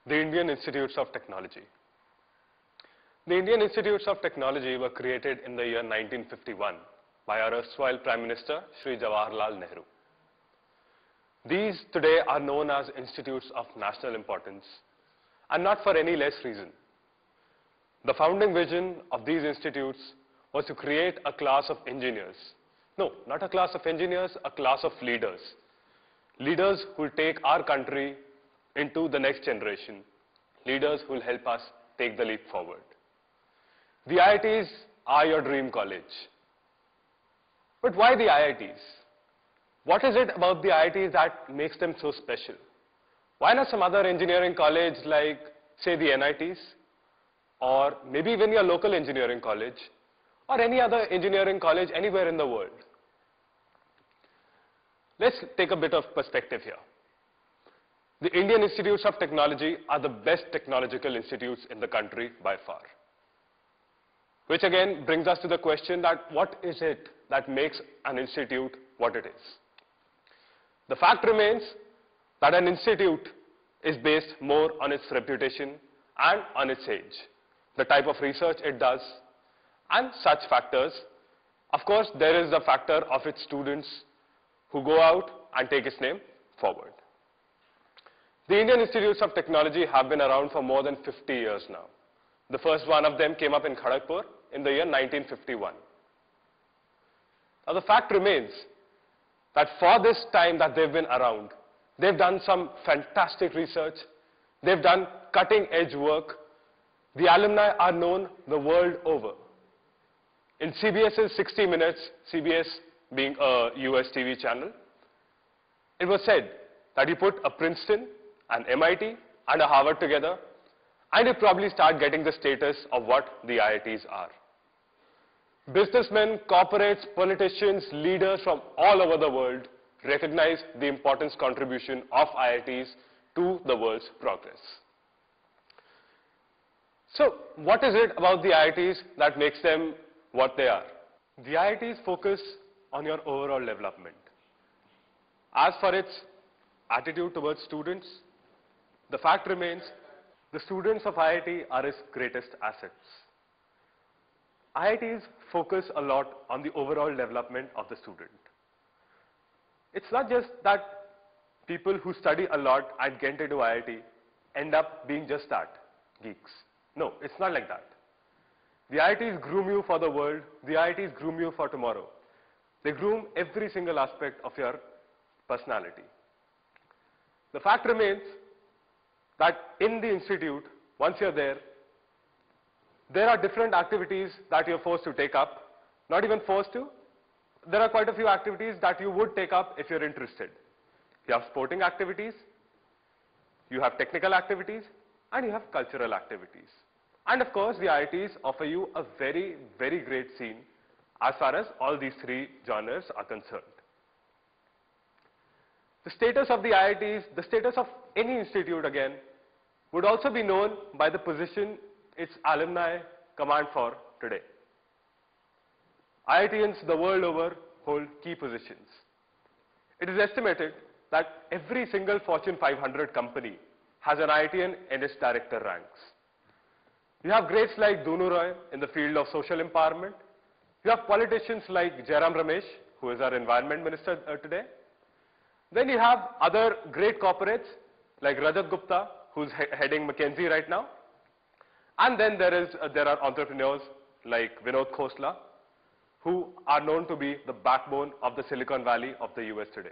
The Indian Institutes of Technology. The Indian Institutes of Technology were created in the year 1951 by our erstwhile Prime Minister, Shri Jawaharlal Nehru. These today are known as institutes of national importance, and not for any less reason. The founding vision of these institutes was to create a class of engineers. No, not a class of engineers, a class of leaders. Leaders who will take our country into the next generation. Leaders who will help us take the leap forward. The IITs are your dream college. But why the IITs? What is it about the IITs that makes them so special? Why not some other engineering college like, say, the NITs? Or maybe even your local engineering college? Or any other engineering college anywhere in the world? Let's take a bit of perspective here. The Indian Institutes of Technology are the best technological institutes in the country by far. Which again brings us to the question that what is it that makes an institute what it is? The fact remains that an institute is based more on its reputation and on its age, the type of research it does, and such factors. Of course, there is the factor of its students who go out and take its name forward. The Indian Institutes of Technology have been around for more than 50 years now. The first one of them came up in Kharagpur in the year 1951. Now the fact remains that for this time that they've been around, they've done some fantastic research, they've done cutting-edge work. The alumni are known the world over. In CBS's 60 Minutes, CBS being a US TV channel, it was said that you put a Princeton, an MIT, and a Harvard together, and you probably start getting the status of what the IITs are. Businessmen, corporates, politicians, leaders from all over the world recognize the importance contribution of IITs to the world's progress. So, what is it about the IITs that makes them what they are? The IITs focus on your overall development. As for its attitude towards students, the fact remains the students of IIT are its greatest assets. IITs focus a lot on the overall development of the student. It's not just that people who study a lot and get into IIT end up being just that, geeks. No, it's not like that. The IITs groom you for the world, the IITs groom you for tomorrow. They groom every single aspect of your personality. The fact remains that in the institute, once you're there are different activities that you're forced to take up. Not even forced to. There are quite a few activities that you would take up if you're interested. You have sporting activities, you have technical activities, and you have cultural activities. And of course, the IITs offer you a very, very great scene as far as all these three genres are concerned. The status of the IITs, the status of any institute again, would also be known by the position its alumni command for today. IITians the world over hold key positions. It is estimated that every single Fortune 500 company has an IITian in its director ranks. You have greats like Dunu Roy in the field of social empowerment. You have politicians like Jairam Ramesh, who is our environment minister today. Then you have other great corporates like Rajat Gupta, who's heading McKinsey right now. And then there are entrepreneurs like Vinod Khosla, who are known to be the backbone of the Silicon Valley of the US today.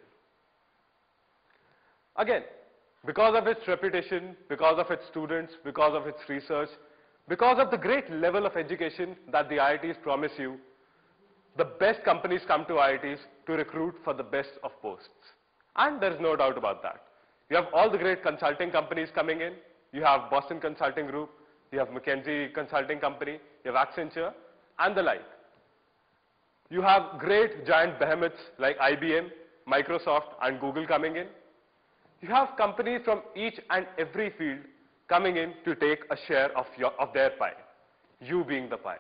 Again, because of its reputation, because of its students, because of its research, because of the great level of education that the IITs promise you, the best companies come to IITs to recruit for the best of posts. And there's no doubt about that. You have all the great consulting companies coming in. You have Boston Consulting Group, you have McKinsey Consulting Company, you have Accenture, and the like. You have great giant behemoths like IBM, Microsoft, and Google coming in. You have companies from each and every field coming in to take a share of their pie, you being the pie.